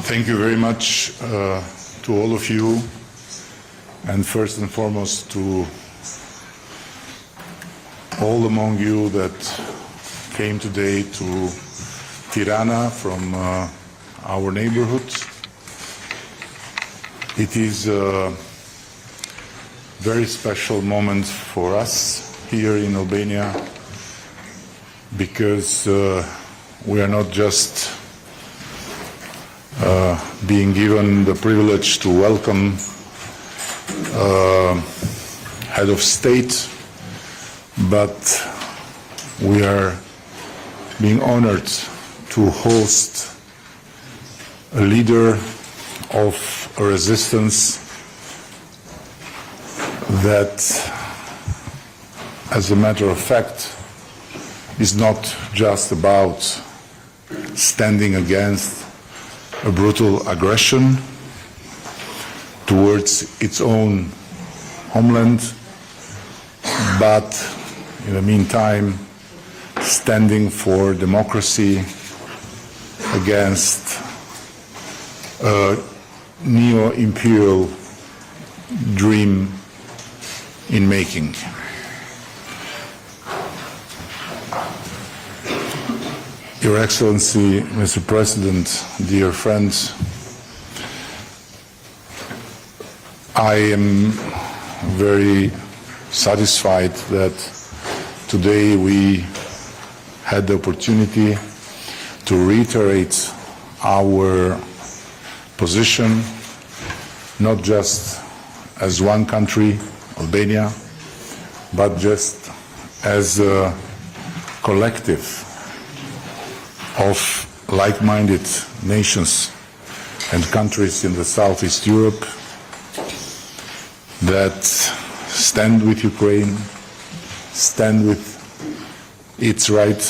Thank you very much to all of you, and first and foremost to all among you that came today to Tirana from our neighborhood. It is a very special moment for us here in Albania because we are not just being given the privilege to welcome head of state, but we are being honored to host a leader of a resistance that, as a matter of fact, is not just about standing against a brutal aggression towards its own homeland, but in the meantime standing for democracy against a neo-imperial dream in making. Your Excellency, Mr. President, dear friends, I am very satisfied that today we had the opportunity to reiterate our position, not just as one country, Albania, but just as a collective of like-minded nations and countries in the Southeast Europe that stand with Ukraine, stand with its right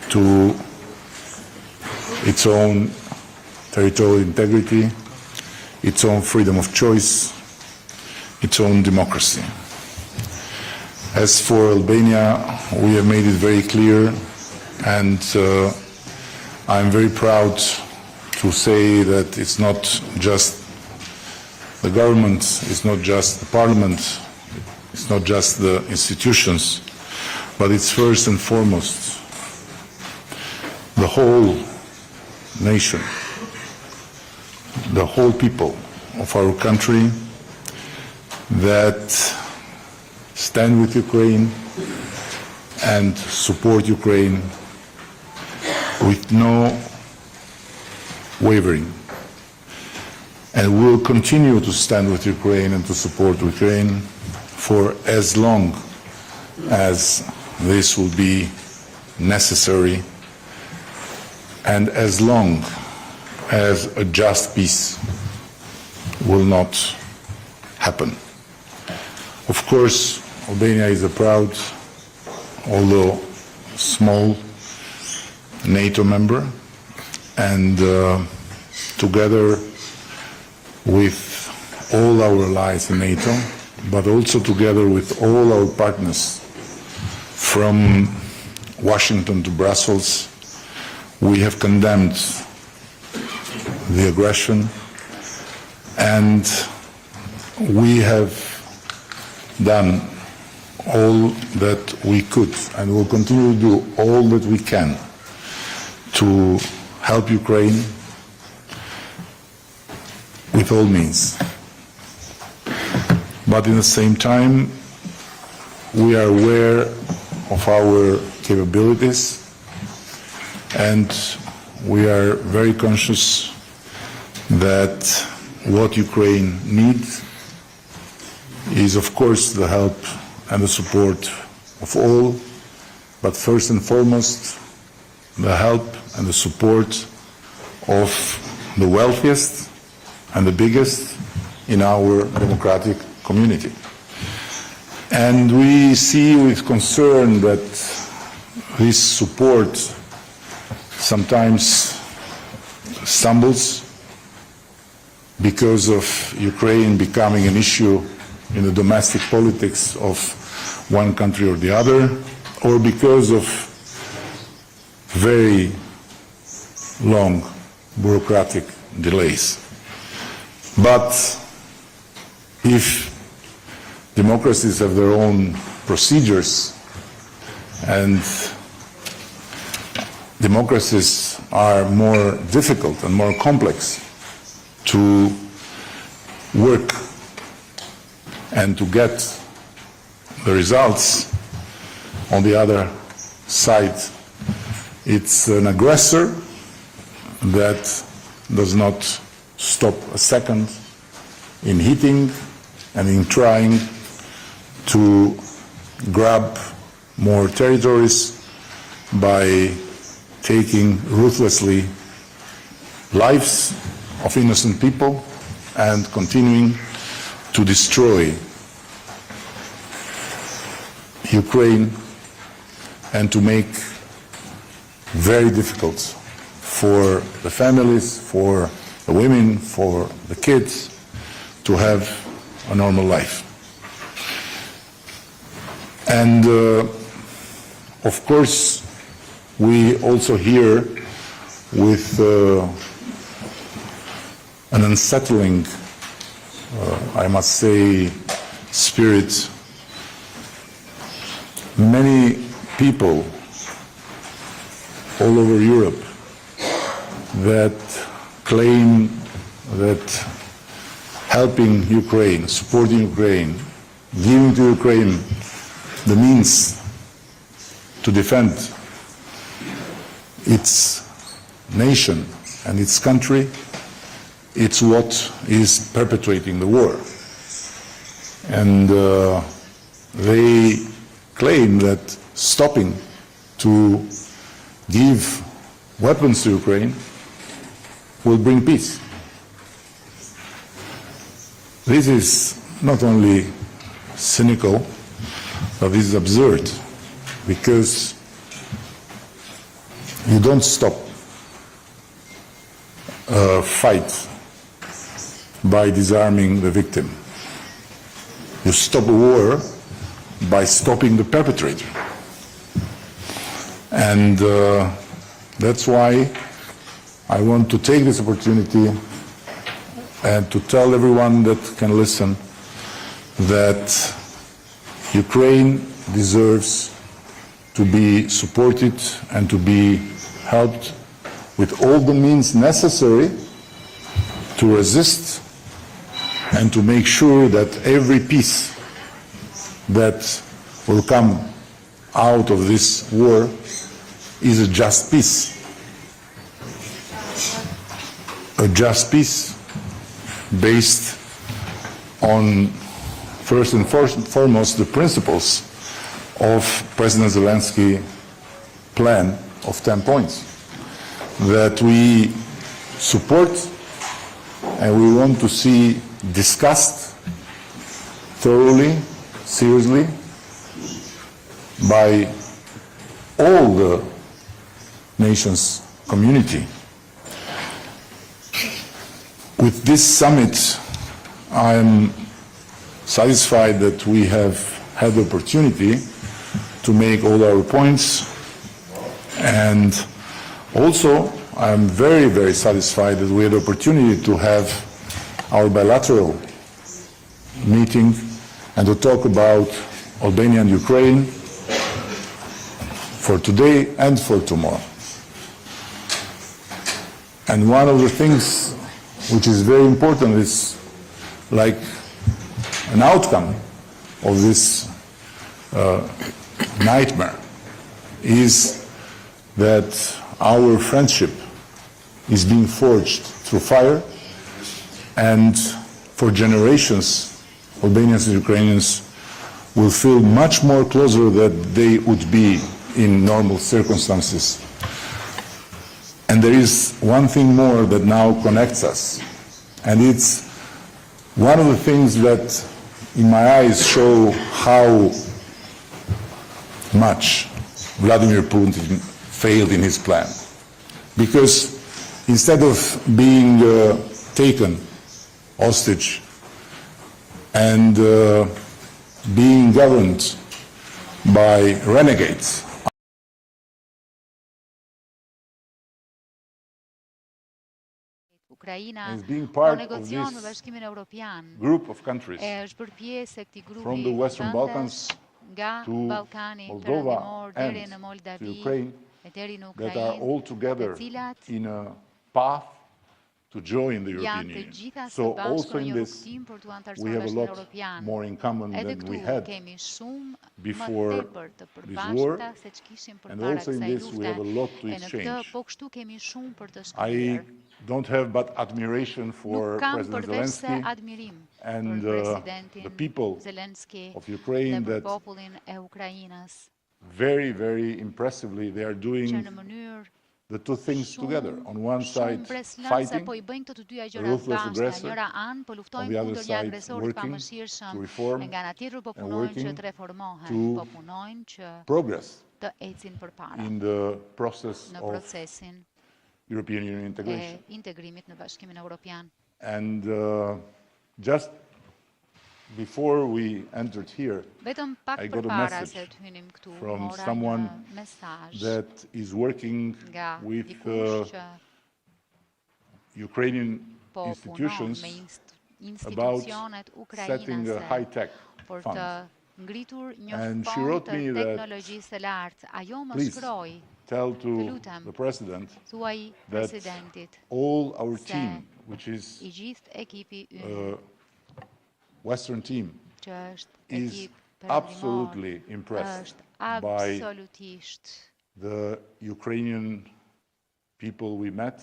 to its own territorial integrity, its own freedom of choice, its own democracy. As for Albania, we have made it very clear, and I'm very proud to say that it's not just the government, it's not just the parliament, it's not just the institutions, but it's first and foremost the whole nation, the whole people of our country that stand with Ukraine and support Ukraine with no wavering, and will continue to stand with Ukraine and to support Ukraine for as long as this will be necessary and as long as a just peace will not happen. Of course, Albania is a proud, although small, NATO member, and together with all our allies in NATO, but also together with all our partners from Washington to Brussels, we have condemned the aggression, and we have done all that we could and will continue to do all that we can to help Ukraine with all means. But in the same time, we are aware of our capabilities, and we are very conscious that what Ukraine needs is, of course, the help and the support of all, but first and foremost, the help and the support of the wealthiest and the biggest in our democratic community. And we see with concern that this support sometimes stumbles because of Ukraine becoming an issue in the domestic politics of one country or the other, or because of very long bureaucratic delays. But if democracies have their own procedures and democracies are more difficult and more complex to work and to get the results, on the other side, it's an aggressor that does not stop a second in hitting and in trying to grab more territories by taking ruthlessly lives of innocent people and continuing to destroy Ukraine and to make very difficult for the families, for the women, for the kids to have a normal life. And of course, we also hear with an unsettling, I must say, spirit, many people all over Europe that claim that helping Ukraine, supporting Ukraine, giving to Ukraine the means to defend its nation and its country, it's what is perpetuating the war. And they claim that stopping to give weapons to Ukraine will bring peace. This is not only cynical, but this is absurd, because you don't stop a fight by disarming the victim. You stop a war by stopping the perpetrator. And that's why I want to take this opportunity and to tell everyone that can listen that Ukraine deserves to be supported and to be helped with all the means necessary to resist and to make sure that every peace that will come out of this war is a just peace. A just peace based on, first and foremost, the principles of President Zelensky's plan of 10 points that we support and we want to see discussed thoroughly, seriously, by all the nations community. With this summit, I am satisfied that we have had the opportunity to make all our points, and also I am very, very satisfied that we had the opportunity to have our bilateral meeting and to talk about Albania and Ukraine for today and for tomorrow. And one of the things which is very important is like an outcome of this nightmare is that our friendship is being forged through fire, and for generations Albanians and Ukrainians will feel much more closer than they would be in normal circumstances. And there is one thing more that now connects us, and it's one of the things that in my eyes show how much Vladimir Putin failed in his plan. Because instead of being taken hostage and being governed by renegades, Ukraina is being po part of negocion me this Bashkimin Evropian. group of countries Është bërë pjesë e këtij grupi from the Western vendesh Balkans nga to Ballkani Moldova Perëndimor and deri në to Moldavi Ukraine e deri në that are Ukrainë, all të together cilat in a path to join the European janë të Union. gjitha së So bashku also në in një this, rrugtim për t'u we antarësuar have a Bashkimin lot Evropian. more in common Edhe than we këtu had kemi shumë më before tepër të this war, përbashkëta se ç'kishim and përpara also in kësaj this we lufte. have a lot to E në këtë exchange. po kështu kemi shumë për të I shkruar. don't have but admiration for Nuk kam President përveç se Zelensky admirim and për the presidentin people Zelensky of dhe Ukraine për that popullin e Ukrainës, very, very impressively they are që doing në mënyrë the two things together. On one shumë side, impresionante po i fighting, bëjnë këto të dyja a gjëra ruthless bashkë. Nga aggressor, njëra anë po on luftojnë the other kundër një side, agresori working pamëshirshëm, to reform e nga ana tjetër po and punojnë që working të reformohen, to po punojnë që progress të ecin përpara in the process në of procesin European Union e integration. integrimit në Bashkimin Evropian. And just before we entered here, Vetëm pak I got a përpara message se të hynim këtu, from mora someone një mesazh that is working nga with dikush që Ukrainian po punon institutions me about institucionet setting a ukrainase high-tech për fund. të ngritur një And she fond wrote të me that, teknologjisë së lartë. Ajo më please, shkroi, tell të to lutem, the president thuaj that presidentit all our se team, which is i gjithë ekipi ynë, Western team, që është is ekip absolutely perëndimor, impressed është by absolutisht the Ukrainian people we met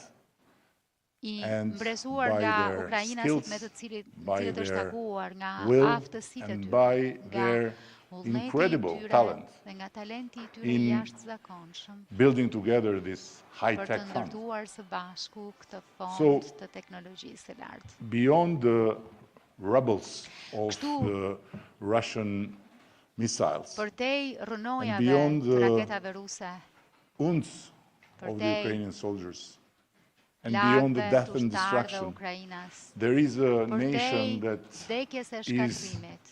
i and mbresuar by nga their ukrainasit skills, me të cilët by është their takuar, nga will, aftësitë e and tyre, by nga their vullneti i incredible tyre talent dhe nga talenti i tyre in i jashtëzakonshëm building together this për të high-tech fund. ndërtuar së bashku këtë fond So, të teknologjisë së lartë. beyond the rubbles of Kështu, the Russian missiles përtej and rrënojave beyond të the raketave ruse, wounds of the përtej Ukrainian soldiers and beyond the lagëve death and të ushtarëve destruction, Ukrainas, there is a përtej nation that vdekjes së is shkatrimit,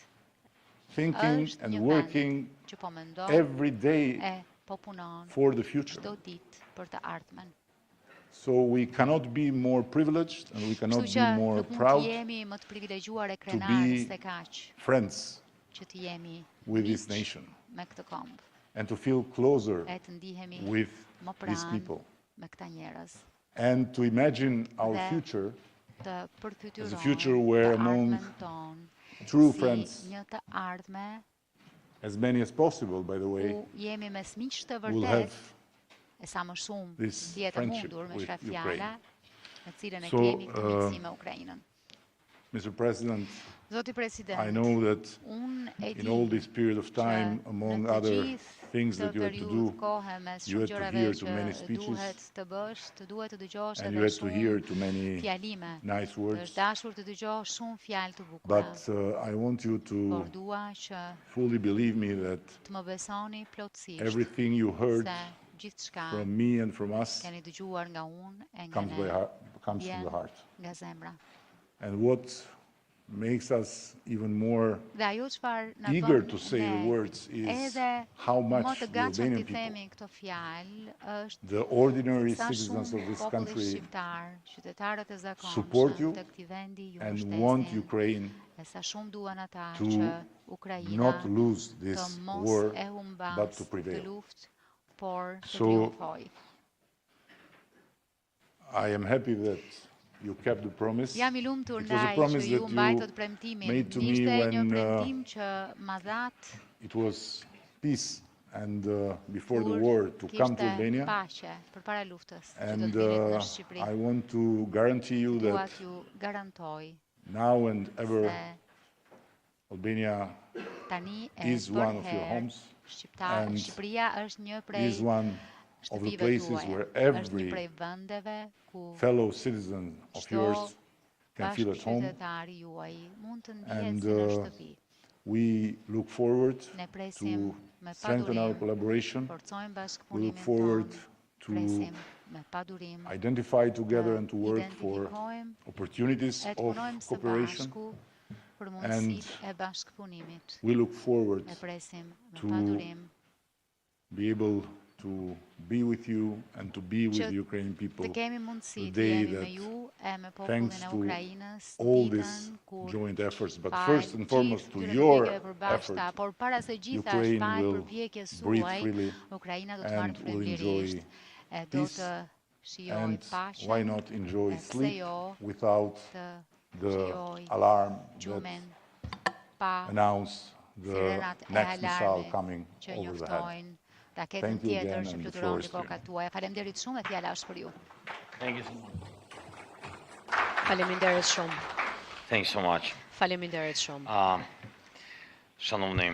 thinking është and një working vend që po mendon every day e po punon for the future. çdo ditë për të ardhmen. So we cannot be more privileged and we cannot Kështu be që more nuk mund proud të jemi më të privilegjuar e to krenar be se kaq friends që të jemi with this miq nation me këtë kombë and to feel closer e të ndihemi with më these pranë people me këta njerëz and to imagine our dhe future të as a future where përfytyrojmë të among ardhmen tonë true si friends, një të ardhme as many as possible, by the way, ku jemi mes miqsh të will vërtet have e sa më shumë this jetë e friendship mundur me with shka Ukraine. fjala në cilën e So, kemi këtë miqësi me Ukrainën. Mr. President, Zoti I President, know that unë e in all di this period of time, që among në të other gjithë things këtë that you had to periudhë do, kohe mes you shumë had to gjërave hear to që many speeches duhet të bësh, të duhet të dëgjosh and you edhe had to hear shumë to many fjalime. nice Të words, është dashur të dëgjosh shumë fjalë të bukura. but I want you to Por dua që fully believe me that të më besoni plotësisht everything you heard se gjithçka from me and from us keni dëgjuar nga unë e nga comes ne from vjen the heart. nga zemra. And what makes us even more Dhe ajo çfarë na eager bën to say the ne words is edhe how më much të the gatshëm Albanian t'i people, themi këto fjalë është the ordinary sa citizens of shumë this populli country, shqiptar, qytetarët e support you zakonshëm të këtij vendi ju and want mbështesin Ukraine e sa shumë duan ata to që Ukraina not lose të this mos war, e humbas but to këtë prevail. luftë, por të So, triumfojë. I am happy that you kept the promise. Jam I lumtur It was a ndaj që promise ju that mbajtët you premtimin. made to me Ishte një when premtim që ma that it was peace and before the kur war to come to kishte Albania. paqe përpara luftës që do And të vinit në Shqipëri. I want to guarantee you Dua that t'ju garantoj now and ever se Albania tani e is one of your përherë homes and Shqipëria është një prej is one of the shtëpive places tuaja. where Është një every prej vendeve ku fellow citizen of yours çdo can feel at home. bashkëqytetari juaj mund të ndihet And si në shtëpi. we look forward Ne presim to me strengthen our padurim, collaboration. forcojmë We look bashkëpunimin forward tonë, to presim me padurim, identify together and to work for identifikojmë opportunities e të of punojmë së cooperation. bashku për mundësitë e bashkëpunimit. We look forward Ne presim me to padurim be able to be with you and to be with the Ukrainian people të kemi mundësi të today jemi me that ju e me popullin thanks e to Ukrainës all ditën these kur joint efforts, but pa first and foremost to gjithë your përpjekjeve përbashkëta, effort, por para se gjitha është Ukraine fal will përpjekjes breathe suaj, freely Ukraina do të marrë and will enjoy frymëririsht e do peace, të shijoj and paqen, why not enjoy e pse sleep jo without të the shijoj alarm that gjumin pa announce the sirenat e next missile alarmit coming që over the head. njoftojnë raketën Thank you tjetër again, që and the fluturon floor mbi is to you. kokat tuaja. Faleminderit shumë e fjala është për ju. Thank you so much. Faleminderit shumë. Thanks so much. Faleminderit shumë. Шановний,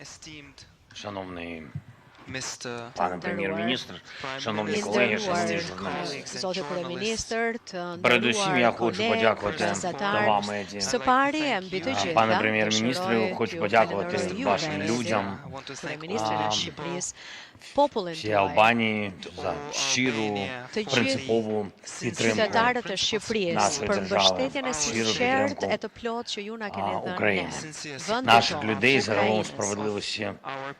Esteemed шановний Mr. пане Nderuar прем'єр-міністр, шановні Minister, колеги, Nderuar шановні журналісти. Zoti Kryeministër, të Передусім я nderuar хочу kolegë, подякувати kryeministar, вам, Еді. së pari e mbi të gjitha, Пане прем'єр-міністру, dëshiroj хочу t'ju подякувати falenderoj вашим juve, людям, I want to thank Kryeministrin e all Shqipërisë, popullin всій tuaj, Албанії за щиру, Të gjithë принципову підтримку qytetarët e Shqipërisë нашої për держави, mbështetjen e щиру sinqertë підтримку e të plotë që ju na keni dhënë України, ne, vendit наших tonë, людей загалом Ukrainës. справедливості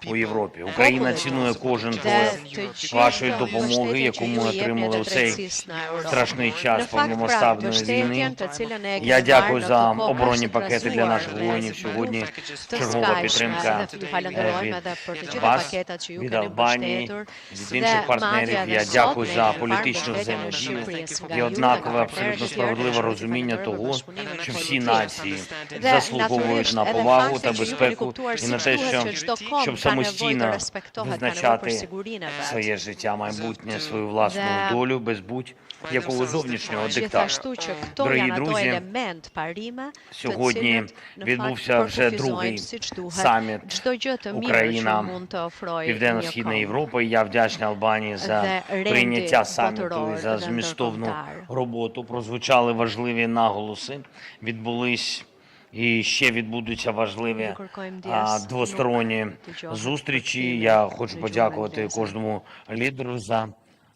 у Європі. Україна цінує кожен Dhe прояв të gjithë вашої допомоги, mbështetjen яку që ми ju jepni отримали të у цей drejtësisë në Europë. страшний час Në fakt, pra, повномасштабної mbështetjen війни. të cilën e Я keni дякую marrë në за këtë kohë оборонні është пакети для наших trazuar me воїнів сьогодні. të Чергова skajshme, підтримка dhe ju falenderojmë від edhe për të gjitha вас, paketat që ju від keni Албанії, mbështetur. від Dhe інших madje партнерів. edhe Я sot дякую ne за kemi marrë політичну mbështetjen e взаємодію Shqipërisë nga і ju, однакове nga абсолютно partnerët справедливе tjerë, розуміння falenderoj того, për bashkëpunimin що politik. всі нації Dhe заслуговують на natyrisht edhe повагу fakti та që ju keni безпеку kuptuar і si на те, duhet që çdo kom щоб ka nevojë të самостійно respektohet, ka nevojë për визначати sigurinë e vet. своє життя, майбутнє, свою власну Dhe долю без будь-якого зовнішнього диктату. Gjithashtu që këto Дорогі janë ato друзі, element parime të сьогодні cilët në відбувся fakt вже другий përkufizojnë siç duhet саміт çdo gjë të mirë që Україна, mund të ofrojë një Південно-Східна kom. Європа. І я вдячний Албанії за Dhe rendi прийняття саміту і botëror за dhe змістовну ndërkombëtar. роботу. Прозвучали важливі наголоси, відбулись і ще відбудуться важливі Ми кërkojmë ndjes двосторонні nuk dëgjohet зустрічі. përkthime, Я хочу dëgjohen подякувати ndese. кожному лідеру за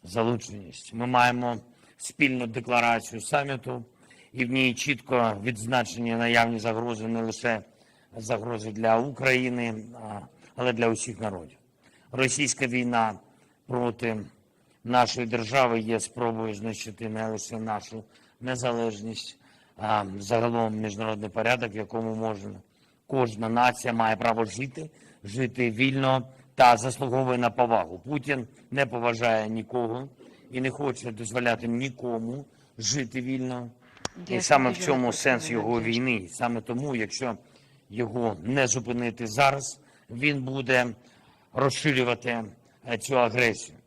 залученість. Ми маємо спільну декларацію саміту, і в ній чітко відзначені наявні загрози, не лише загрози для України, але для усіх народів. Російська війна проти нашої держави є спробою знищити не лише нашу незалежність, а загалом міжнародний порядок, в якому кожна нація має право жити вільно та заслуговує на повагу. Путін не поважає нікого і не хоче дозволяти нікому жити вільно. І саме в цьому сенс його війни. Саме тому, якщо його не зупинити зараз, він буде розширювати цю агресію.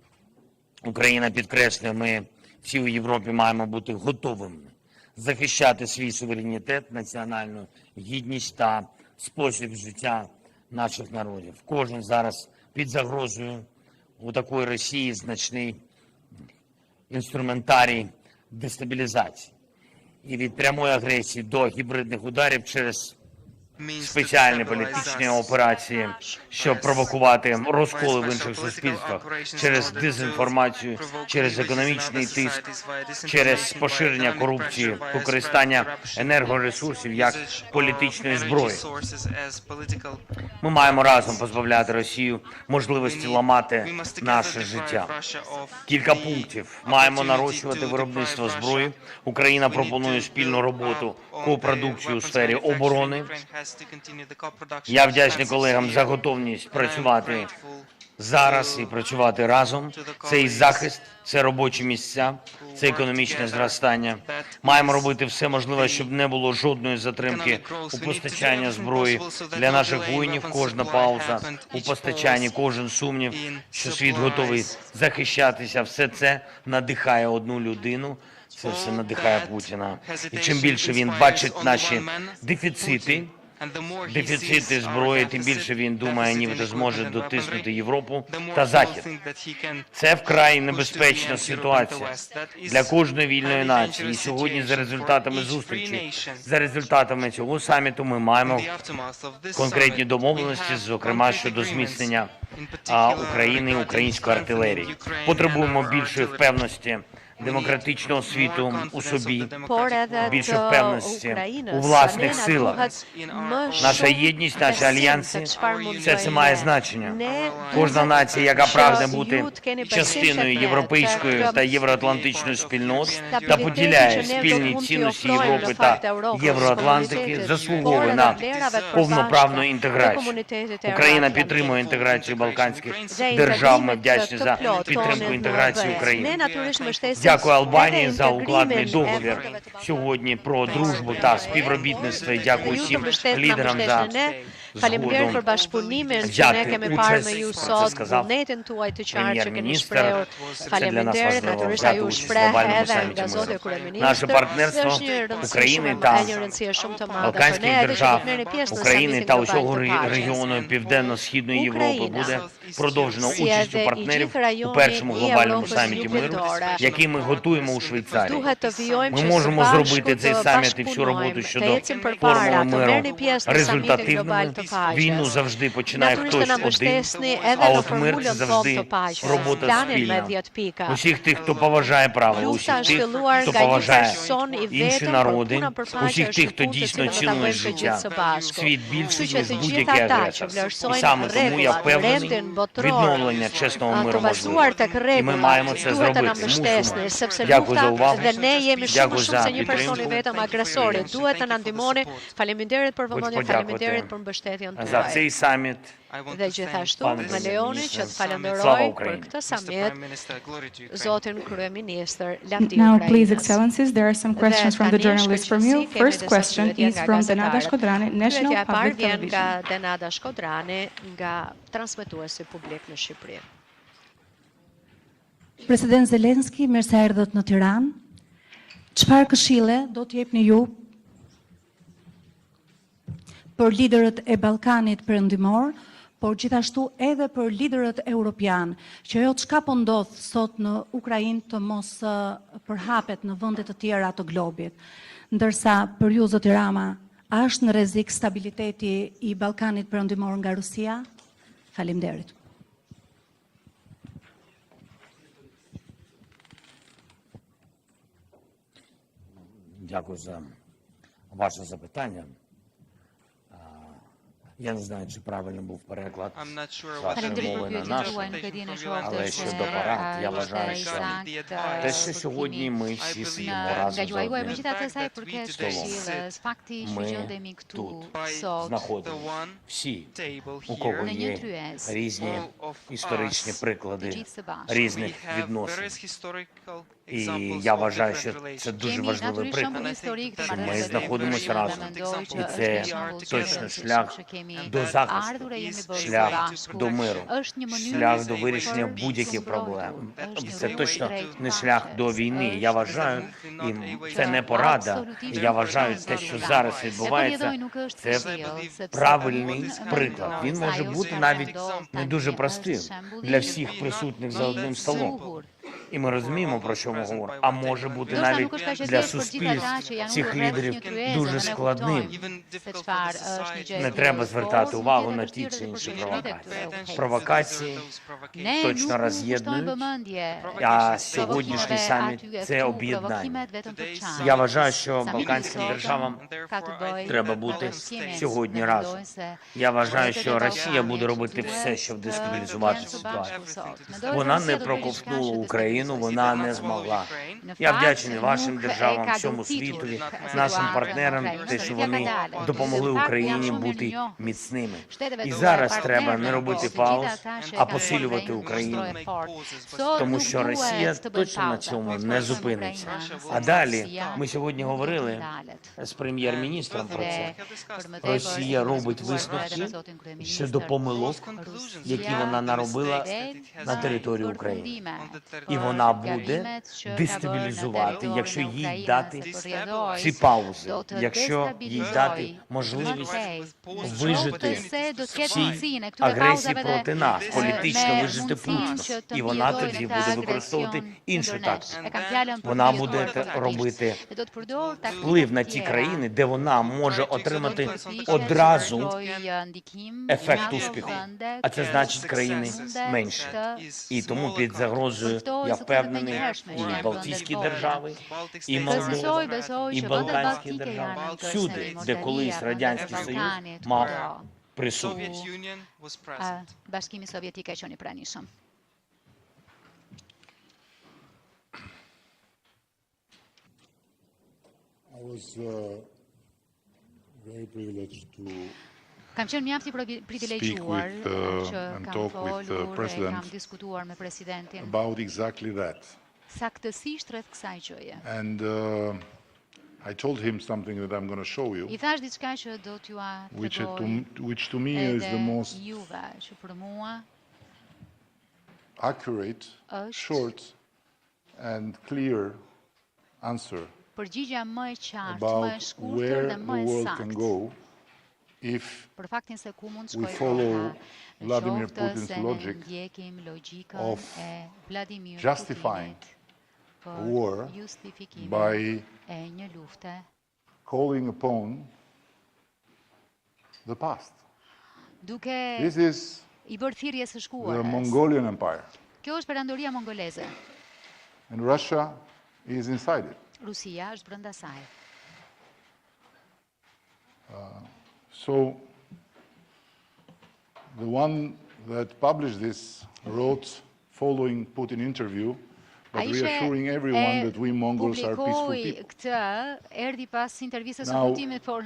Україна підкреслює, ми всі у Європі маємо бути готовими захищати свій суверенітет, національну гідність та спосіб життя наших народів. Кожен зараз під загрозою. У такої Росії значний інструментарій дестабілізації. І від прямої агресії до гібридних ударів через спеціальні політичні операції, щоб провокувати розколи в інших суспільствах, через дезінформацію, через економічний тиск, через поширення корупції, використання енергоресурсів як політичної зброї. Ми маємо разом позбавляти Росію можливості ламати наше життя. Кілька пунктів. Маємо нарощувати виробництво зброї. Україна пропонує спільну роботу, копродукцію у сфері оборони. Я вдячний колегам за готовність працювати зараз і працювати разом. Це і захист, це робочі місця, це економічне зростання. Маємо робити все можливе, щоб не було жодної затримки у постачанні зброї для наших воїнів. Кожна пауза у постачанні, кожен сумнів, що світ готовий захищатися. Все це надихає одну людину. Це все надихає Путіна. І чим більше він бачить наші дефіцити зброї, тим більше він думає, нібито зможе дотиснути Європу та Захід. Це вкрай небезпечна ситуація для кожної вільної нації. І сьогодні за результатами зустрічі, за результатами цього саміту ми маємо конкретні домовленості, зокрема щодо зміцнення України і української артилерії. Потребуємо більшої впевненості демократичного світу у собі, Поряд більше впевненості України у власних самі силах. надухать Наша єдність, наші альянси, все це має значення. Не Кожна нація, яка прагне що бути ютки не частиною безсимшатне, європейської так, та євроатлантичної спільноти та стабілітет, поділяє що не спільні докунки цінності окроєм Європи факт та Європи, Євроатлантики, комунітети, заслуговує на поряд повноправну від інтеграцію. комунітети Україна Євроатлантики. підтримує інтеграцію балканських За держав. Ми інтегрімент вдячні за топло, підтримку тони інтеграції НВ. України. Не натуризм, мистецтво. Дякую Албанії Це за укладений інтегрімент договір ЕВ. сьогодні про дружбу та співробітництво. І дякую всім лідерам за Faleminderit për згоду bashkëpunimin që взяти ne kemi участь, parë me ju про це sot, сказав vullnetin tuaj të qartë që keni прем'єр-міністр. shprehur. Це для нас Faleminderit, важливо natyrisht взяти ju участь в shpreh глобальному edhe саміті nga zoti миру. kryeminist. Наше партнерство Është një rëndësi України shumë та e një rëndësie shumë të madhe për Балканських ne edhe që держав, të merrni pjesë në України samitin та global усього të paqes. регіону Південно-Східної Європи Україна, буде продовжено si участю edhe i партнерів gjithë rajoni у першому i глобальному Європи саміті миру, Юпітера. який ми готуємо у Швейцарії. Duhet të vijojmë Ми që можемо së зробити bashku цей të саміт і всю роботу bashkëpunojmë, të щодо ecim формули përpara, të миру merrni pjesë në samitin global результативними. të paqes. Війну завжди починає Natyrisht хтось të na один, mbështesni edhe а në от мир це formulën tonë завжди të paqes. робота Planin me спільна. 10 pika. Усіх тих, хто поважає правила, Lufta усіх është тих, filluar хто nga një поважає person i інші vetëm, por народи, puna për paqe усіх është тих, një хто punë të дійсно cilën do ta цінує bëjmë të життя. gjithë së bashku. Світ більший, Kështu që ніж të gjithë будь-який ata që агресор. І vlerësojnë саме тому я rregullat, впевнений, rendin botror, відновлення чесного të миру можливо. bazuar tek І ми rregullat, маємо це duhet të na зробити. mbështesni, Мусимо. sepse Дякую за lufta увагу. dhe ne jemi shumë Дякую më shumë за se një person i підтримку. vetëm agresori. Duhet të na ndihmoni. Faleminderit për Хочу vëmendjen, подякувати faleminderit për mbështetjen за tuaj. цей саміт. Dhe gjithashtu Pане më lejoni që të Слава falenderoj për Україні. këtë summit zotin kryeministër Lavdi Now, please, Ukrainës. Excellencies, there are some questions from the journalists from you. First question is from Denada Shkodrani, National Pyetja e parë Public vjen nga Television. Denada Shkodrani, nga transmetuesi publik në Shqipëri. President Zelensky, mirë se erdhët në Tiranë. Çfarë këshille do t'jepni ju për liderët e Ballkanit Perëndimor, por gjithashtu edhe për liderët europian, që ajo çka po ndodh sot në Ukrainë të mos përhapet në vende të tjera të globit. Ndërsa për ju zoti Rama, a është në rrezik stabiliteti i Ballkanit Perëndimor nga Rusia? Faleminderit. Дякую за ваше запитання. Я не знаю, чи правильно був переклад I'm not sure з what вашої Faleminderit мови për на pyetjen нашу. tuaj, nuk e di në Але shoftë щодо se порад, я ishte вважаю, що saktë те, що сьогодні ми всі сидимо nga разом gjuaj juaj, за megjithatë sa i Fact that we përket today këshillës, fakti që Ми gjendemi këtu тут sot знаходимо the one всі, table у кого На here. є нютрієнс. різні All of історичні us, приклади Gjithë së bashku. різних We have відносин. various historical І examples я of вважаю, different що relations. це дуже Kemi важливий natyrisht shembull приклад. historik të Що ми marrëdhënieve знаходимося ndërkombëtare разом. dhe mendoj që І është це një shembull точно që шлях që kemi до захисту, ardhur e jemi bërë së шлях bashku. до миру, Është një mënyrë шлях до për вирішення të будь-яких mbrojtur. проблем. Është një Це rrugë точно drejt не шлях paqes. до війни. Я Është вважаю, і Що це не порада. абсолютно Я вважаю, те, що зараз E відбувається, përjedoj nuk është це këshill, sepse правильний unë приклад. mendoj Він se може ajo бути që навіть ndodh не tani дуже është простим shembulli для всіх присутніх за одним столом. bukur. І ми розуміємо, про що ми говоримо. А може бути Ndoshta навіть nuk është kaq e для thjeshtë për gjithë ata суспільств që janë цих rreth лідерів një kryeze, дуже dhe ne складним. kuptojmë se çfarë është një gjë. Не e треба vështirë, звертати por увагу një на gjë e ті vështirë чи për інші të провокації. провокacje. Провокації Ne точно nuk роз'єднують, kushtojmë vëmendje а сьогоднішній provokimeve саміт aty e це këtu, об'єднання. provokimet vetëm për çfarë. Я вважаю, що Самітом балканським сотом державам ka të bëjë треба me бути bashkimin. сьогодні Dhe разом. mendoj se Я вважаю, President що Росія Volodymyr буде робити Zelensky все, щоб дестабілізувати duhet të ситуацію. bashku sot. Mendoj se Вона Rusia не do bëjë проковтнула diçka që Україну, destabilizojë вона не situatën. змогла. Në Я fakt, вдячний вашим nuk e державам, ka всьому dotitur світові, situatën нашим në партнерам, Україні, те, що яка вони далі. допомогли Де факт, Україні janë shumë бути mirë. міцними. Shtetet І duhet зараз partnerë треба не në робити Bosnë, пауз, gjithë ata që а kanë посилювати Україну Україну. shtrojë fort. Sot Тому nuk що duhet Росія të bëjë точно на pauzë, цьому por не të зупиниться. Україна, А далі Росія ми сьогодні говорили dalet. з прем'єр-міністром про це. Për më Росія tepër, робить diskutuar висновки edhe me zotin kryeministër. щодо помилок, які вона наробила на території Për України. fundime. І вона Për буде gabimet që ka bërë në дестабілізувати, territorin якщо e їй Ukrainës, дати se përjedhoj, ці паузи, do të якщо їй дати destabilizoj можливість më вижити tej se do të в ketë цій mundësinë këtyre агресії pauzave проти нас, dhe політично me вижити mundësinë Путіна. që të І вона mbijetojnë тоді këtë буде використовувати agresion іншу ndërnes. тактику. E kam fjalën për Вона mbijetuar буде politisht. робити Dhe do të përdor taktika вплив на të ті tjera. країни, де вона може отримати Përpiqet одразу të shërojë ndikim ефект në ato успіху. vende А це që значить країни mundet менше. të І тому під загрозою, я впевнений, і Балтійські держави, і Молдова, і Балканські держави, всюди, де колись Радянський Союз мав присутність. Soviet Union was present. Bashkimi Sovjetik e qeni pranishëm. I was very privileged to Kam qenë mjaft i privilegjuar with, që and kam talk with the folur e president kam diskutuar me presidentin about exactly that. saktësisht rreth kësaj gjëje. And I told him something that I'm going to show you, I thash diçka që do t'ju tregoj which to me is the most juve, që për mua accurate, është short, and clear answer përgjigja më e qartë, më e about shkurtër where dhe the më e world can saktë. go if Për faktin se ku mund we shkojë follow koha, në Vladimir qoftë Putin's se ne logic ndjekim logjikën of e Vladimir justifying Putinit për war justifikimin by e një lufte calling upon the past. duke This is i bërë thirrje së the shkuarës. Mongolian Empire, Kjo është perandoria mongoleze. and Russia is inside it. Rusia është brenda saj. So the one that published this wrote following Putin interview, but Ai ishte reassuring everyone that we Mongols are peaceful publikoi people. këtë, erdhi pas intervistës së Now, Putinit, por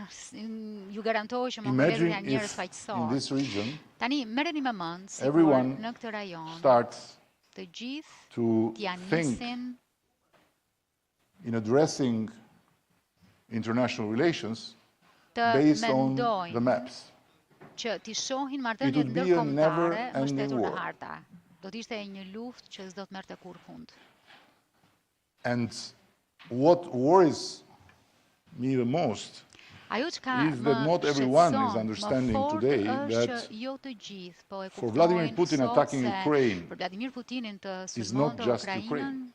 ju garantoj që mongolezët Imagine janë njerëz if in faqësorë. this region Tani merreni me mend se everyone në këtë rajon starts të gjithë to t'ja think nisin in addressing international relations të based on the mendojnë maps. që t'i shohin It marrëdhëniet would be a ndërkombëtare më never-ending shtetur në war. harta. Do të ishte një luftë që s'do të merrte kurrë fund. And what worries me the most Ajo që ka is that më not everyone is shqetëson understanding më fort today është that që jo të gjithë po e for kuptojnë Vladimir Putin sot attacking se Ukraine për Vladimir Putinin të is not sulmonte just Ukrainën Ukraine.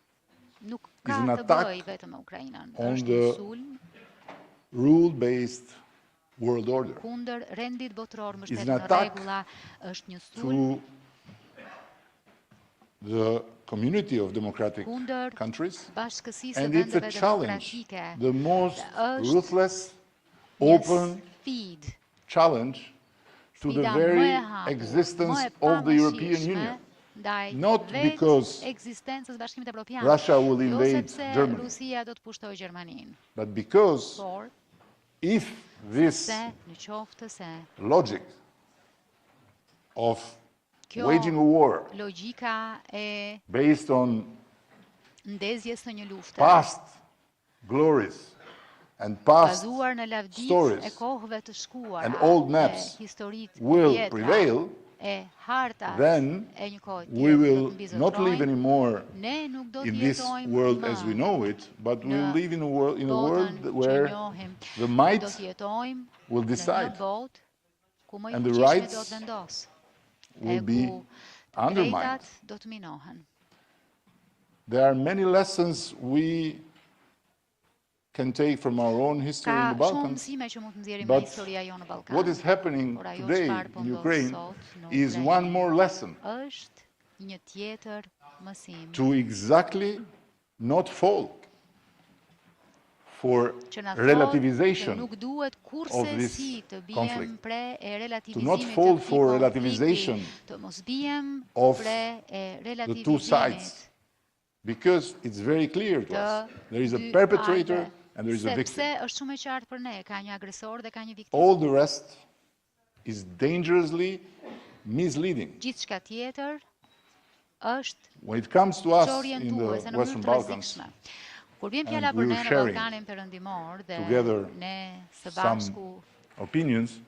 nuk Is ka an të attack bëjë vetëm me Ukrainën. on Është the një sulm rule-based world order kundër rendit botror më Is shtetur an në attack rregulla, është një sulm to the community of democratic kundër countries, bashkësisë së and it's a vendeve challenge, demokratike. the most Është ruthless, Një open sfidë, challenge to the sfida very më e hapur, existence më e of the European pamëshirshme Union. ndaj Not vetë because ekzistencës Bashkimit Evropian. Russia will Jo invade sepse Germany. Rusia do të pushtojë Gjermaninë, But because por if this se në qoftë se logic of kjo waging a war logjika e based on ndezjes së një lufte past glories and past bazuar në lavditë e stories kohëve të shkuara and old maps e historitë will vjetra, prevail, e hartas then e një kohë we tjetër will do të not live mbizotrojnë. anymore Ne nuk do të in this jetojmë world më as we know it, but we'll në live in a world botën që where njohim. the Do might të jetojmë will në decide një botë ku më i and the fuqishmi rights do të vendos, will e be ku undermined. drejtat do të minohen. There are many lessons we can take from our own history in Ka the shumë Balkans. mësime që mund të nxjerrim nga But historia jonë në Ballkan. What is happening Por ajo today çfarë po in ndodh Ukraine sot në is Ukrainë one more lesson është një tjetër mësim to exactly not fall for që na thotë që relativization nuk duhet of kurse this si të bijem conflict. pre e To relativizimit not të fall këtij for konflikti, relativization të mos bijem of pre e the two sides, relativizimit because it's very clear to us. There is a dy perpetrator palëve, and there is a sepse victim. është shumë e qartë për ne, ka një agresor dhe ka një viktimë. All the rest is dangerously misleading. Gjithçka tjetër është When it comes to us in orientuese the në Western mënyrë të Balkans, rrezikshme. Kur vjen fjala and për we ne were në sharing Ballkanin Perëndimor dhe together ne së some bashku opinions,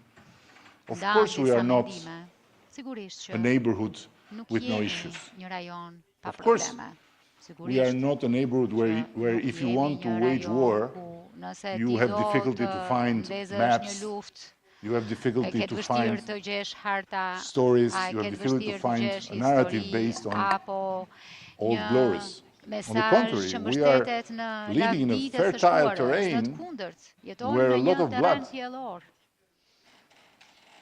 of ndam course we disa are not mendime, sigurisht a që neighborhood nuk with no jemi issues. një rajon pa Of course, probleme. We are Sigurisht not a neighborhood where nuk if you jemi want to një wage rajon war, ku nëse you ti have do difficulty të to find ndezësh një maps, luftë, you have e difficulty ke to vështirë find të gjesh harta, stories, a e you have ke difficulty to vështirë të find gjesh a narrative histori, based on apo old një glories. On the mesazh contrary, që we are mbështetet në living in a lavditë së fertile shkuarës, në të terrain kundërt. where Jetojmë a në lot një of terren blood pjellor.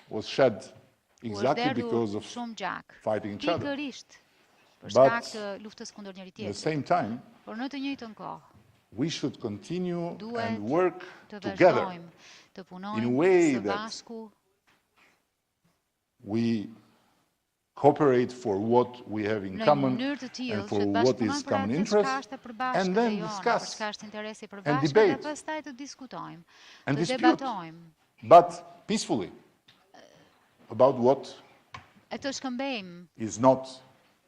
was shed Ku është exactly derdhur because of shumë gjak. fighting each other. Pikërisht për shkak But të luftës kundër njëri at the tjetrit. same time, Por në të njëjtën kohë, we should continue and duhet work të together vazhdojmë të in a punojmë way së that bashku, we cooperate for what we have in në common mënyrë të tillë and for që të what bashkëpunojmë is për common atë çka interest, është e përbashkët and e then jona, për discuss çka është interesi i and përbashkët dhe debate pastaj të diskutojmë, and të dispute, debatojmë but peacefully, about what e të shkëmbejmë, is not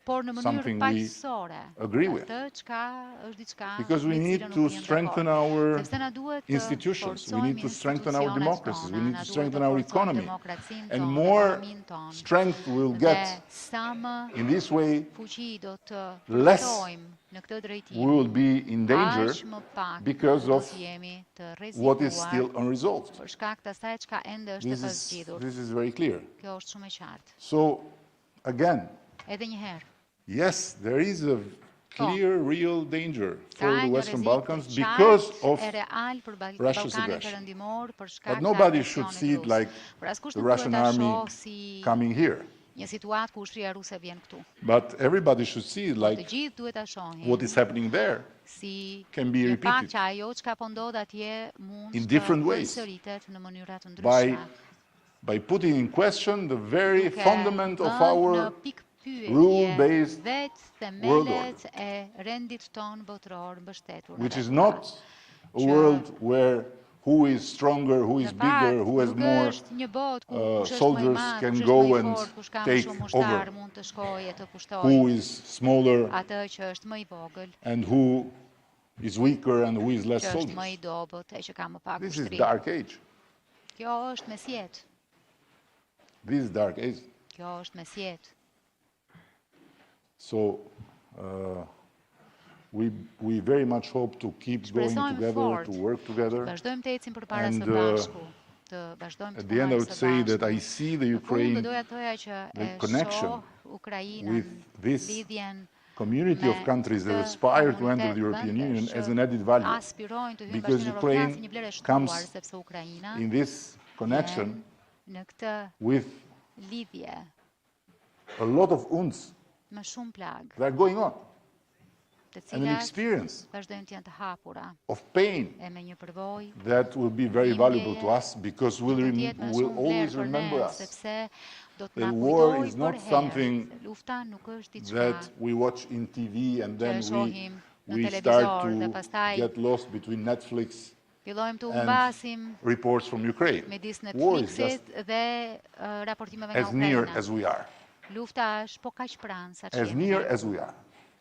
por në mënyrë something we paqësore. agree with. Atë çka është diçka Because we me need cilën to nuk jemi strengthen dakord. our Sepse na duhet të institutions, we forcojmë need to strengthen our institucionet democracies, we tona, need na to duhet strengthen të our forcojmë economy, demokracinë and tonë, more ekonominë tonë. strength we'll Dhe get sa më in this way, fuqi do të less përfitojmë në këtë drejtim, we will be in danger aq më pak because do of të jemi të what is still rrezikuar unresolved. për shkak të asaj çka ende është e pazgjitur. This is very clear. Kjo është shumë e qartë. So, again, Edhe një herë, yes, there is a clear, real danger ka for the një Western rrezik Balkans të because qartë of e real për Russia's Ballkanin aggression. Perëndimor për shkak But të nobody should agresionit see it rus. like Por askush the nuk duhet Russian ta army shohë si coming here. një situatë ku ushtria ruse vjen këtu. But everybody should see it Të like gjithë duhet ta shohin what is happening there si can be një pak repeated që ajo çka po ndodh atje mund in të different ways. përsëritet në mënyra të by ndryshme. putting in question the very Duke fundament of vënë në our pikpyetje rule-based vetë world themelet e rendit ton botëror mbështetur. which në is demokrat. not a world where who is stronger, who is Në bigger, fakt, who has nuk more është një botë ku kush është më i soldiers madh, can kush është go më i and fortë, kush ka më take shumë over, ushtar mund të shkojë të who pushtojë is smaller atë që është më i vogël, and who is weaker and who is less që është më i soldiers. dobët e që ka më pak This is ushtri. dark age. Kjo është mesjet. This is dark age. Kjo është mesjet. So we very much hope to keep going Shpresojmë together, fort to work together. Vazhdojmë të ecim përpara And, së bashku, të vazhdojmë të At the end, I punojmë would së say that I bashku. see the Në fund, Ukraine doja thoja që the e connection shoh Ukrainën, with this lidhjen community of me countries that këtë aspire to enter komunitet the European Union vendesh as që an added value. aspirojnë të hyjnë në Because Bashkimin Ukraine Evropian si një vlerë e comes shtuar, sepse Ukraina In this connection në këtë with lidhje a lot of uns me shumë plag, that are going on të and an cilat experience vazhdojnë të janë të hapura of pain e me një përvojë that will be very valuable to us because do të jetë me we'll shumë always vlerë për remember ne, us sepse do të that na war kujtojë is not për herë, something se lufta nuk është diçka that we watch in TV and then që shohim në we televizor start dhe to pastaj get lost between Netflix fillojmë të and humbasim reports from Ukraine. midis War is just Netflixit dhe raportimeve nga as near Ukraina. as we are, Lufta është po kaq pranë sa që as jemi near ne. as we are.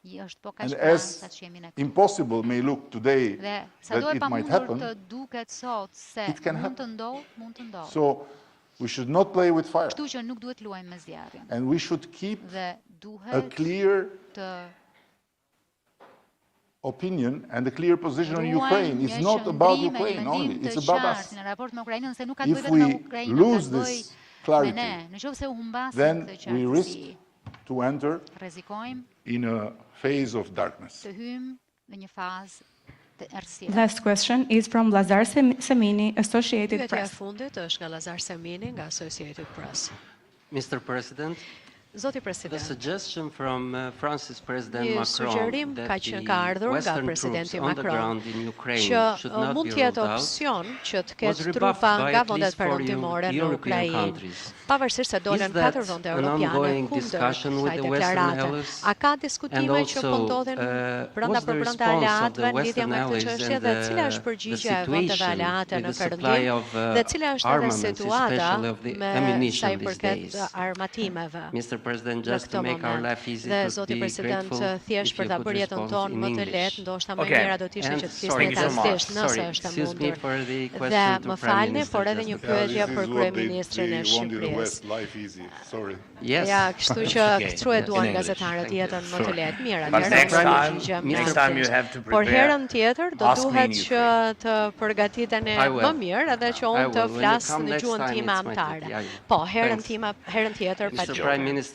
Është po kaq And pranë sa as që jemi ne. impossible may look today Dhe sado that e it might pamundur happen, të duket sot se it can mund të ndodh, mund të ndodh. so we should not play with fire. Kështu që nuk duhet luajmë me zjarrin. And we should keep Dhe a duhet clear të opinion and a clear position on ruajmë Ukraine. një It's not about qëndrim e një Ukraine only, mendim it's të about qartë us. në raport me Ukrainën, se nuk ka të bëjë If vetëm me we Ukrainën, lose ka të this bëjë clarity, me ne. Në qoftë se u humbasim then këtë we risk qartësi, to enter rrezikojmë in a phase of darkness. të hymë në një fazë të errësirë. Last question is from Lazar Semini, Associated Pyetja e Press. fundit është nga Lazar Semini nga Associated Press. Mr. President, Zoti the President, suggestion from France's President një Macron sugjerim that ka qenë the ka ardhur nga Western presidenti troops on the Macron ground in Ukraine që should not mund be të jetë ruled out opsion që të was ketë rebuffed trupa by nga at vendet least four perëndimore në European Ukrainë. countries. Pavarësisht se dolen Is that 4 vende an europiane ongoing kundër discussion with kësaj the Western deklarate. allies? A ka And diskutime që po also, ndodhen brenda what's the për brenda response of aleatëve the në lidhje Western me këtë allies çështje and dhe cila the është përgjigjja e vendeve situation aleate with në the supply perëndim of dhe cila është edhe armaments, situata especially of the me sa ammunition i these përket days? armatimeve. Mr. President, Në just to këtë make our moment. life easy, Dhe it would Zoti be President, grateful thjesht if për you ta could bërë jetën respond tonë in më të English. lehtë, ndoshta më Okay. mira do të ishte And që të sorry, flisni thank you so much. tasisht, nëse Sorry, është e excuse me mundur. for the Dhe question to më Prime falni, Minister por edhe just një before. pyetje this për is what kryeministrin e they want in the Shqipërisë. West, life easy. Sorry. Yes. Ja, kështu që Okay. këtu e duan In English. gazetarët Thank you. jetën më të lehtë. Mirë, But atëherë next unë time, përgjigjem next në time you anglisht. have to Por prepare. herën tjetër do Ask me in duhet që Ukraine. të përgatiteni I will. më mirë edhe që I unë të will. When you flas come në next gjuhën time, time it's my amtare. duty. I- Po, herën Thanks. herën tjetër pa Mr. gjë. Prime Minister,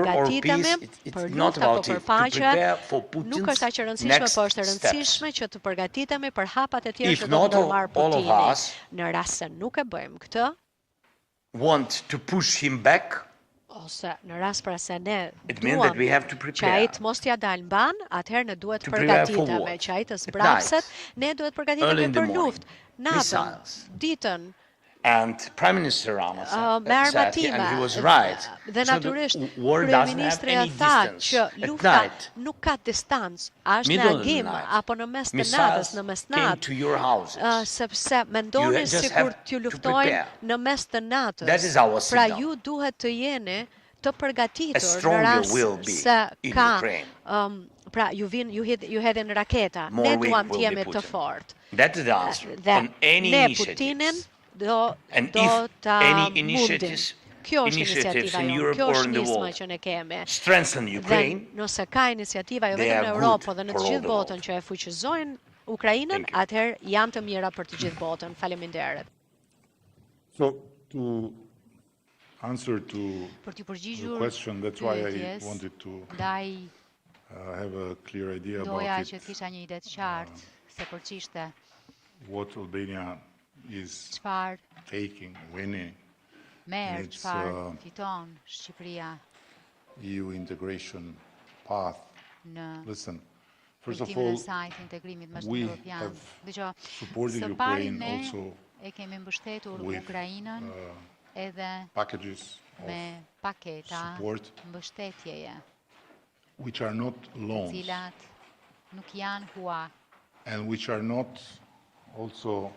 përgatitemi për luftë apo për paqe, nuk është aq e rëndësishme, po është e rëndësishme që të përgatitemi për hapat e tjerë që do të marrë Putini. Në rast se nuk e bëjmë këtë, ose në rast pra se ne duam që ai të mos t'ja dalë mban, atëherë ne duhet të përgatitemi, që ai të zbrapset, ne duhet të përgatitemi për luftë. Natën, ditën, And Prime Minister Rama merr ma said, time, and he was right. dhe So natyrisht the war doesn't have kryeministri any tha distance. që At lufta night, nuk ka distancë, është në middle of the agim night, apo në mes të natës, missiles në came mesnatë, to your houses. sepse mendoni You just sikur have t'ju to luftojnë prepare. në mes të natës. That is our Pra signal. ju duhet të jeni të A përgatitur në stronger will rast be se in ka Ukraine. pra ju hedhin raketa, More ne weak duam will të be jemi të Putin. fortë. That is the answer Dhe on any ne initiatives. Putinin do And ta if any mundim. initiatives Kjo është initiatives iniciativa in jonë, Europe kjo or është in the nisma world që ne kemi. strengthen Dhe Ukraine, nëse ka iniciativa jo they vetëm në are Europë, good po dhe në for të all gjithë the botën world. që e fuqizojnë Ukrainën, Thank you. atëherë janë të mira për të gjithë botën. Faleminderit. So to answer to Për t'ju the përgjigjur question, that's why I pyetjes, wanted to ndaj have a clear idea doja about që it, të kisha një ide të qartë se për çishte what Albania is çfarë taking, winning merr, It's, çfarë fiton Shqipëria EU integration path. në Listen, first of kultimin e all, saj të integrimit me we Bashkimin Evropian. have Dgjoj, supported së pari Ukraine ne also e kemi mbështetur with Ukrainën edhe packages me paketa support mbështetjeje, which are not loans cilat nuk janë hua, and which are not also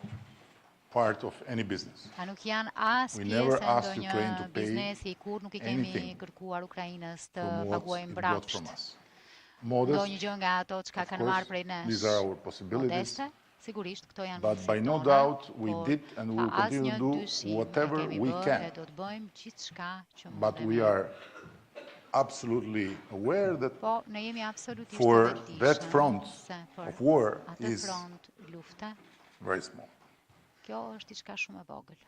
part of any business. a nuk janë as We never pjesë e asked Ukraine to ndonjë pay biznesi, kur nuk i kemi anything kërkuar Ukrainës të from what paguajmë it got from mbrapsht us. Modest, ndonjë gjë nga ato çka of kanë course, marrë prej nesh. these are our possibilities, Modeste, sigurisht këto janë but by mundësitë no tona, doubt we por did and we will pa continue asnjë to do dyshim ne whatever kemi we bërë can. dhe do të bëjmë gjithçka që But we mundemi. are absolutely aware that Po, ne jemi absolutisht for të vetëdijshëm that front se për of war atë is front lufte, very small. kjo është diçka shumë e vogël.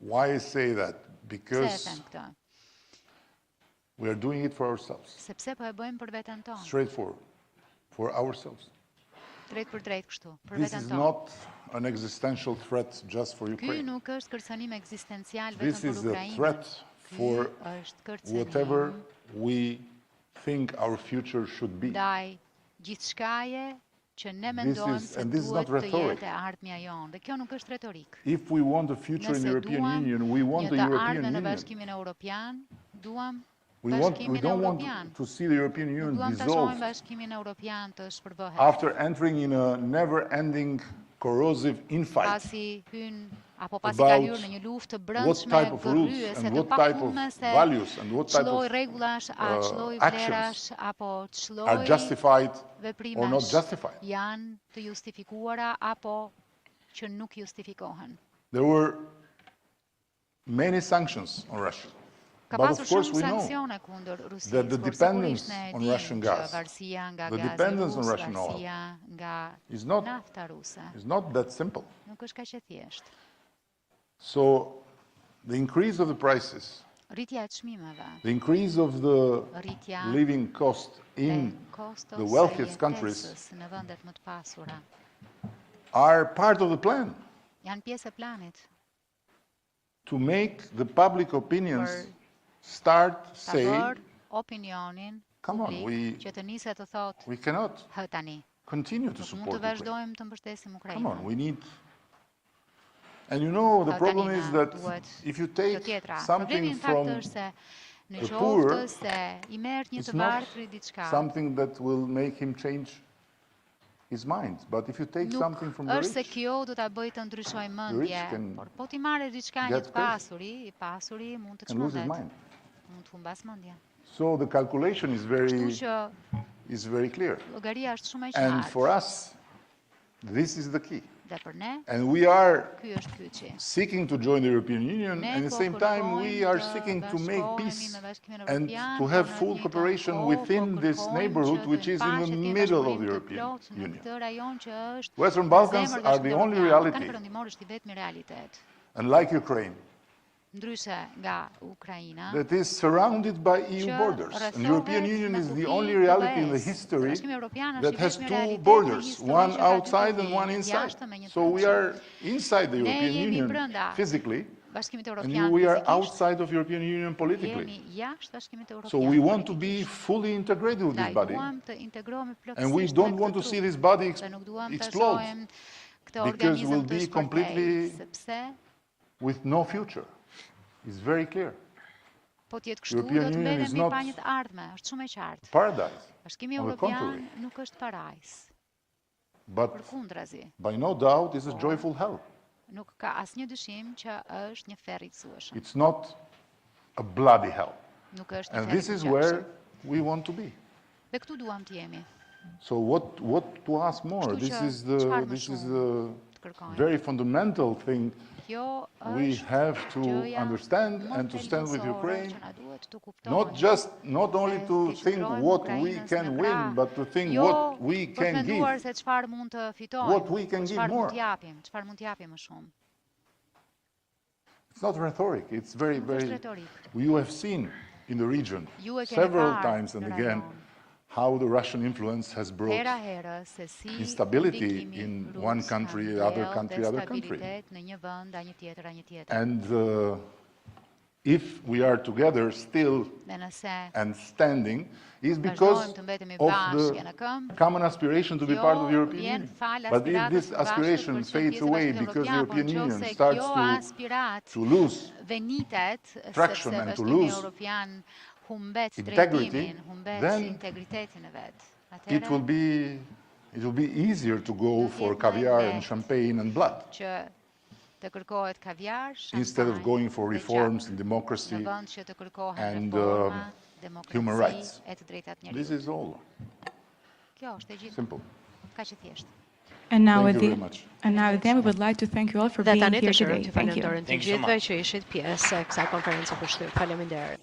Why I say that? Pse e Because them këtë? we are doing it for ourselves, Sepse po e bëjmë për veten tonë, straightforward, for ourselves. drejt për drejt kështu, për This veten is tonë. not an existential threat just for Ky Ukraine. nuk është kërcënim ekzistencial This vetëm is për a Ukrainën. threat Ky for është whatever kërcënim we think our future should be. ndaj gjithçkaje që ne This mendojmë is- se and this is duhet not të rhetoric. jetë e ardhmja jonë. Dhe kjo nuk është retorik. If we want a future in the Nëse European duam Union, we want një the të European ardhmen në Union. Bashkimin Evropian, duam We Bashkimin don't Evropian. want to see the European Nuk Union duam ta shohim dissolve Bashkimin Evropian të shpërbohet. after entering in a never-ending corrosive infight. Pasi hyn apo pasi about ka hyrë në një luftë të What brendshme type of rules gërryese and të what type of pafundme se values and what type çlloj of rregullash, a çlloj actions vlerash apo are çlloj justified or not veprimesh justified. janë të justifikuara apo që nuk justifikohen. There were many sanctions on Russia. Ka But pasur of course shumë we know sanksione kundër Rusisë, that the por dependence sigurisht ne on dim Russian që gas, varësia nga the gazi dependence on rus, Russian oil varësia nga is not- nafta ruse, It's not that simple. nuk është kaq e thjeshtë. So the increase of the prices, Rritja e çmimeve, the increase of the rritja living cost e in kostos the së wealthiest countries jetesës në vendet më të pasura are part of the plan janë pjesë e planit to make the public opinions për start ta say, bërë opinionin Come on, publik që të nisë të thotë we cannot hë tani. continue to Nuk mund support të Ukraine. vazhdojmë të mbështesim Come on, Ukrainën. we need. And you know, the Tani problem na is that duhet if you kjo take tjetra. Problemi something në fakt from është se në the qoftë poor, se i merr një it's të not varfër diçka, something that will make him change his mind. But if you take nuk something from the është se rich, kjo do ta bëjë të ndryshojë mendje, can por po ti marrë diçka një get të crazy pasuri, i pasuri mund të and lose his çmendet, mind. mund të humbas mendjen. So the calculation is Kështu që very clear. llogaria është shumë e And qartë. for us, this is the key. Dhe për ne, And we are ky është kyçi. seeking to join the European Union, Ne and at the po same time we kërkojmë are të seeking to make bashkohemi peace me Bashkimin and Evropian, to por have në full të njëjtën cooperation kohë within po this kërkojmë neighborhood që which të is in paqet the kemi middle of bashkëpunim the të European plotë në Union. këtë rajon që është Western në Balkans zemër are the Bashkimit only Evropian. reality. Balkani Perëndimor është i vetmi realitet. Unlike Ukraine, Ndryshe nga Ukraina, that is surrounded by EU që borders. And the rrethohet European Union me is the kufi only të reality in the BE-s. history Bashkimi Evropian është that i has vetmi two realitet në borders, histori one që ka dy outside and kufi, one një inside. jashtë me një So we brendshme. are inside the Ne European jemi Union brenda physically, Bashkimit and Evropian we are fizikisht, outside of European Union politically. jemi jashtë Bashkimit Evropian. So we want to be politikisht. fully integrated with Ne this body. duam të integrohemi plotësisht. And we me don't këtë want to trup. see this body Dhe nuk duam të explode, shohim këtë because organizëm we'll të be shpërthejë, completely sepse with no future. It's very clear. Po t'jetë kështu, do të mbetemi pa një të ardhme, është shumë e qartë. Paradise. Bashkimi On the Evropian contrary. nuk është parajs, But përkundrazi. by no doubt, it's a joyful hell. Nuk ka asnjë dyshim që është një ferr i gëzueshëm. It's not a bloody hell. Nuk është një And ferr i this is gëzueshëm. where we want to be. Dhe këtu duam të jemi. So what to ask more? Kështu This që is çfarë më the shumë të kërkojmë. very fundamental thing Kjo we është have to gjëja understand më and to stand with thelbësore Ukraine. që na duhet të Not kuptojmë. only to think what we can win, but to think what we can Jo, menduar give. se çfarë mund të fitojmë, What we can give çfarë more. mund të japim, çfarë mund të japim më shumë. It's not rhetoric. It's very, Nuk është very. retorik. You have seen in the region Ju e keni several parë times and në again rajon. how the Russian influence has brought Hera herë se si instability ndikimi in rus one ka country, mbjell other country, other country. destabilitet në një vend, a një tjetër, a një tjetër. And if we are together still Dhe nëse and standing, is because vazhdojmë të mbetemi of bashkë në the këmbë, common aspiration to be part of the European vjen Union. fal But if aspiratës this së bashkët aspiration për të qenë fades pjesë e away Bashkimit because the Evropian, European po Union nëse starts kjo aspirat to lose venitet, traction sepse and to Bashkimi lose Evropian humbet integrity, drejtimin, humbet then integritetin e vet. it will be easier to go for caviar and champagne and blood Që të kërkohet kaviar, instead of shampanjë going for dhe reforms gjak, in në democracy. vend që të kërkohen and, reforma, human demokraci rights. e të drejtat This njerëzit. is all Kjo është e gjithë. simple. Kaq e thjeshtë. And now Thank at you the very much. and now at the end, we would like to thank you all for Dhe being tani here të today. shërojmë të Thank you. falenderojmë të Thank you so gjithëve much. që ishit pjesë e kësaj konferencë për shtyp. Faleminderit.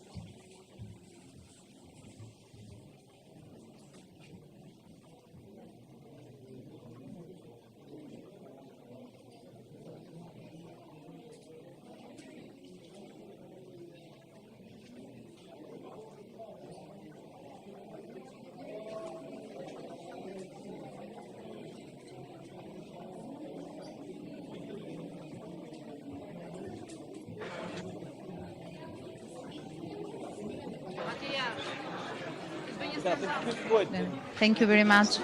Thank you very much.